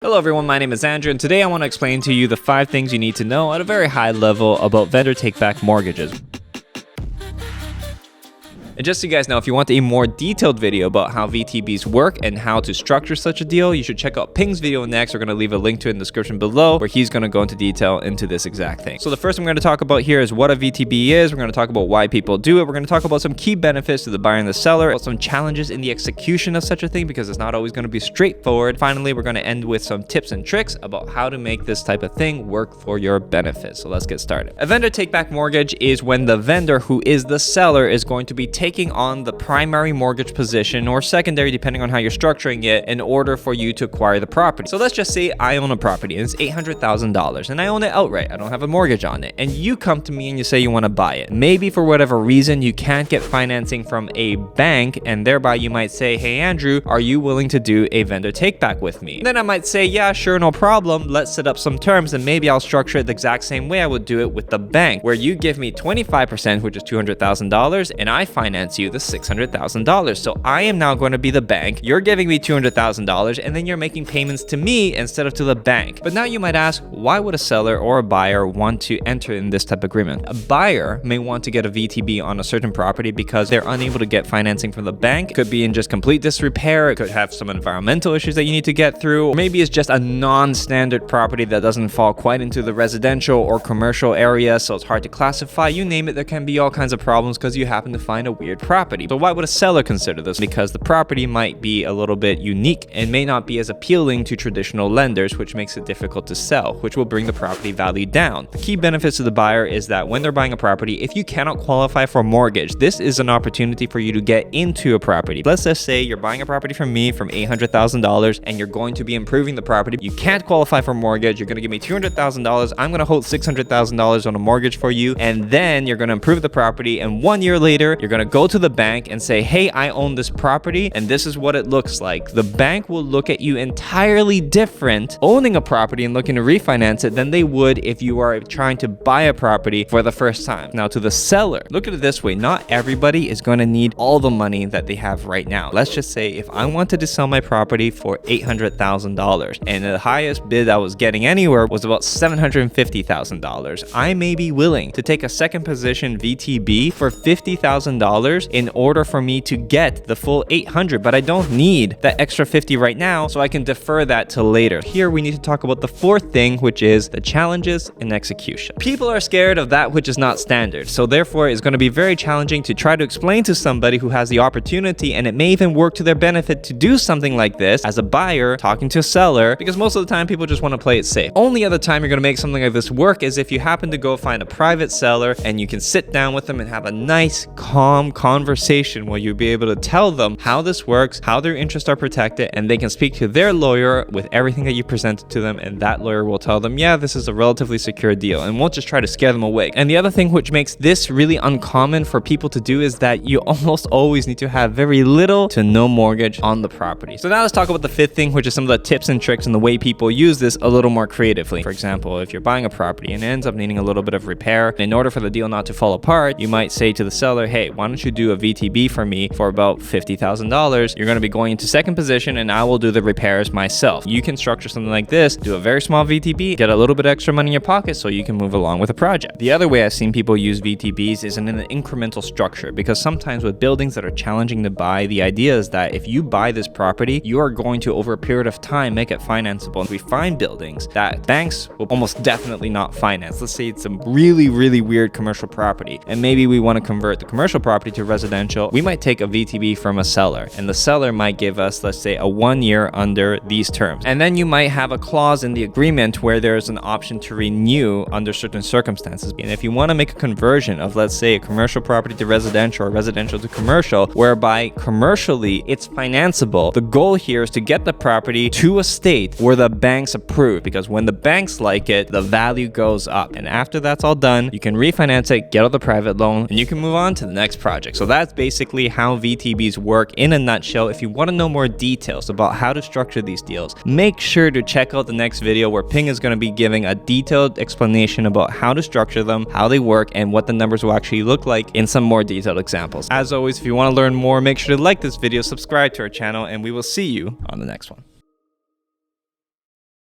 Hello everyone, my name is Andrew, and today I want to explain to you the 5 things you need to know at a very high level about vendor take-back mortgages. And just so you guys know, if you want a more detailed video about how VTBs work and how to structure such a deal, you should check out Ping's video next. We're going to leave a link to it in the description below where he's going to go into detail into this exact thing. So the first thing we're going to talk about here is what a VTB is. We're going to talk about why people do it. We're going to talk about some key benefits to the buyer and the seller, about some challenges in the execution of such a thing because it's not always going to be straightforward. Finally, we're going to end with some tips and tricks about how to make this type of thing work for your benefit. So let's get started. A vendor take-back mortgage is when the vendor, who is the seller, is going to be taking on the primary mortgage position or secondary, depending on how you're structuring it, in order for you to acquire the property. So let's just say I own a property and it's $800,000 and I own it outright. I don't have a mortgage on it. And you come to me and you say you want to buy it. Maybe for whatever reason you can't get financing from a bank, and thereby you might say, hey Andrew, are you willing to do a vendor take back with me? And then I might say, yeah, sure, no problem. Let's set up some terms, and maybe I'll structure it the exact same way I would do it with the bank, where you give me 25%, which is $200,000, and I finance you the $600,000. So I am now going to be the bank. You're giving me $200,000, and then you're making payments to me instead of to the bank. But now you might ask, why would a seller or a buyer want to enter in this type of agreement? A buyer may want to get a VTB on a certain property because they're unable to get financing from the bank. It could be in just complete disrepair. It could have some environmental issues that you need to get through. Or maybe it's just a non-standard property that doesn't fall quite into the residential or commercial area, so it's hard to classify. You name it, there can be all kinds of problems because you happen to find a weird property. So why would a seller consider this? Because the property might be a little bit unique and may not be as appealing to traditional lenders, which makes it difficult to sell, which will bring the property value down. The key benefits to the buyer is that when they're buying a property, if you cannot qualify for a mortgage, this is an opportunity for you to get into a property. Let's just say you're buying a property from me from $800,000 and you're going to be improving the property. You can't qualify for a mortgage. You're going to give me $200,000. I'm going to hold $600,000 on a mortgage for you, and then you're going to improve the property, and 1 year later you're going to go to the bank and say, hey, I own this property and this is what it looks like. The bank will look at you entirely different owning a property and looking to refinance it than they would if you are trying to buy a property for the first time. Now, to the seller, look at it this way. Not everybody is going to need all the money that they have right now. Let's just say if I wanted to sell my property for $800,000 and the highest bid I was getting anywhere was about $750,000, I may be willing to take a second position VTB for $50,000 in order for me to get the full 800, but I don't need that extra 50 right now, so I can defer that till later. Here we need to talk about the 4th thing, which is the challenges in execution. People are scared of that which is not standard, so therefore it's going to be very challenging to try to explain to somebody who has the opportunity, and it may even work to their benefit to do something like this as a buyer talking to a seller, because most of the time people just want to play it safe. Only other time you're going to make something like this work is if you happen to go find a private seller and you can sit down with them and have a nice, calm conversation where you'll be able to tell them how this works, how their interests are protected, and they can speak to their lawyer with everything that you presented to them, and that lawyer will tell them, yeah, this is a relatively secure deal, and won't just try to scare them away. And the other thing which makes this really uncommon for people to do is that you almost always need to have very little to no mortgage on the property. So now let's talk about the 5th thing, which is some of the tips and tricks and the way people use this a little more creatively. For example, if you're buying a property and it ends up needing a little bit of repair, in order for the deal not to fall apart, you might say to the seller, hey, why don't you do a VTB for me for about $50,000. You're going to be going into second position and I will do the repairs myself. You can structure something like this, do a very small VTB, get a little bit extra money in your pocket so you can move along with the project. The other way I've seen people use VTBs is in an incremental structure, because sometimes with buildings that are challenging to buy, the idea is that if you buy this property, you are going to, over a period of time, make it financeable. And we find buildings that banks will almost definitely not finance. Let's say it's a really, really weird commercial property, and maybe we want to convert the commercial property to residential. We might take a VTB from a seller, and the seller might give us, let's say, a 1 year under these terms. And then you might have a clause in the agreement where there's an option to renew under certain circumstances. And if you want to make a conversion of, let's say, a commercial property to residential or residential to commercial, whereby commercially it's financeable, the goal here is to get the property to a state where the banks approve, because when the banks like it, the value goes up. And after that's all done, you can refinance it, get out the private loan, and you can move on to the next project. So that's basically how VTBs work in a nutshell. If you want to know more details about how to structure these deals, make sure to check out the next video where Ping is going to be giving a detailed explanation about how to structure them, how they work, and what the numbers will actually look like in some more detailed examples. As always, if you want to learn more, make sure to like this video, subscribe to our channel, and we will see you on the next one.